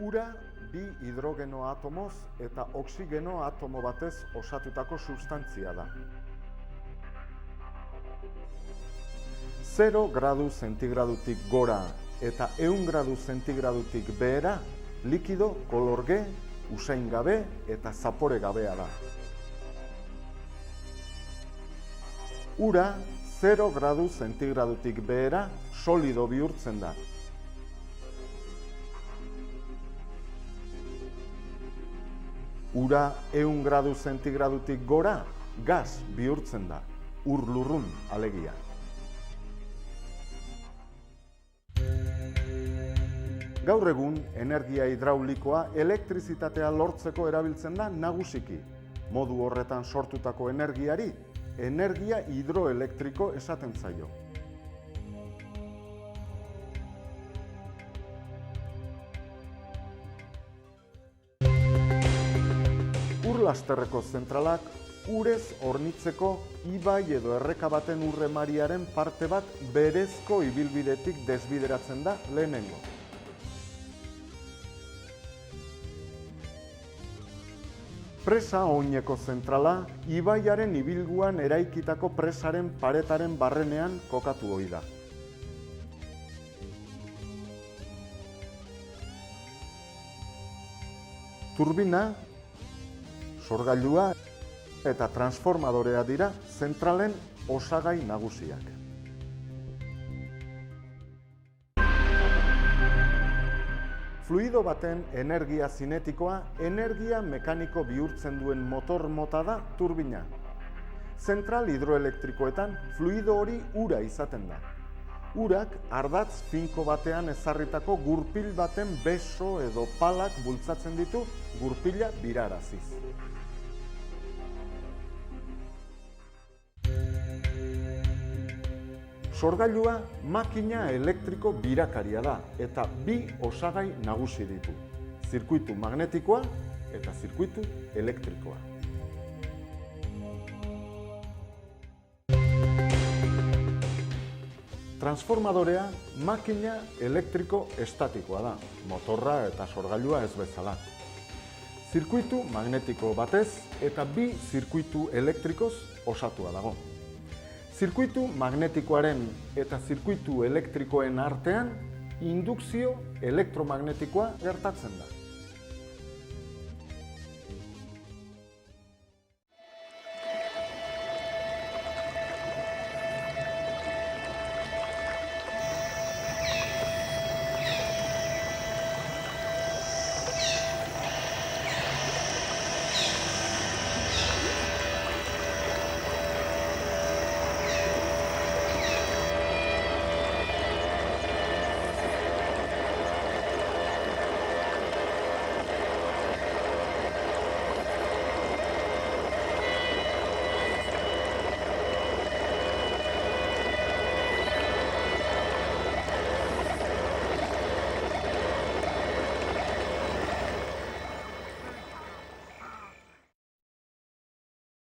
Ura bi hidrogeno atomoz eta oxigeno atomo batez osatutako substantzia da. 0 gradu zentigradutik gora eta 100 gradu zentigradutik behera likido kolorge, usain gabe eta zapore gabea da. Ura 0 gradu zentigradutik behera solido bihurtzen da. Ura 100 gradu zentigradutik gora gas bihurtzen da, ur-lurrun alegia. Gaur egun, energia hidraulikoa elektrizitatea lortzeko erabiltzen da nagusiki. Modu horretan sortutako energiari, energia hidroelektriko esaten zaio. Ur-lasterreko zentralak urez hornitzeko ibai edo erreka baten urremariaren parte bat berezko ibilbidetik desbideratzen da lehenengo. Presa oineko zentrala, ibaiaren ibilguan eraikitako presaren paretaren barrenean kokatu ohi da. Turbina, sorgailua eta transformadorea dira zentralen osagai nagusiak. Fluido baten energia zinetikoa energia mekaniko bihurtzen duen motor mota da turbina. Zentral hidroelektrikoetan fluido hori ura izaten da. Urak ardatz finko batean ezarritako gurpil baten beso edo palak bultzatzen ditu gurpila biraraziz. Sorgailua makina elektriko birakaria da eta bi osagai nagusi ditu, zirkuitu magnetikoa eta zirkuitu elektrikoa. Transformadorea makina elektriko estatikoa da, motorra eta sorgailua ez bezala. Zirkuitu magnetiko batez eta bi zirkuitu elektrikoz osatua dago. Zirkuitu magnetikoaren eta zirkuitu elektrikoen artean indukzio elektromagnetikoa gertatzen da.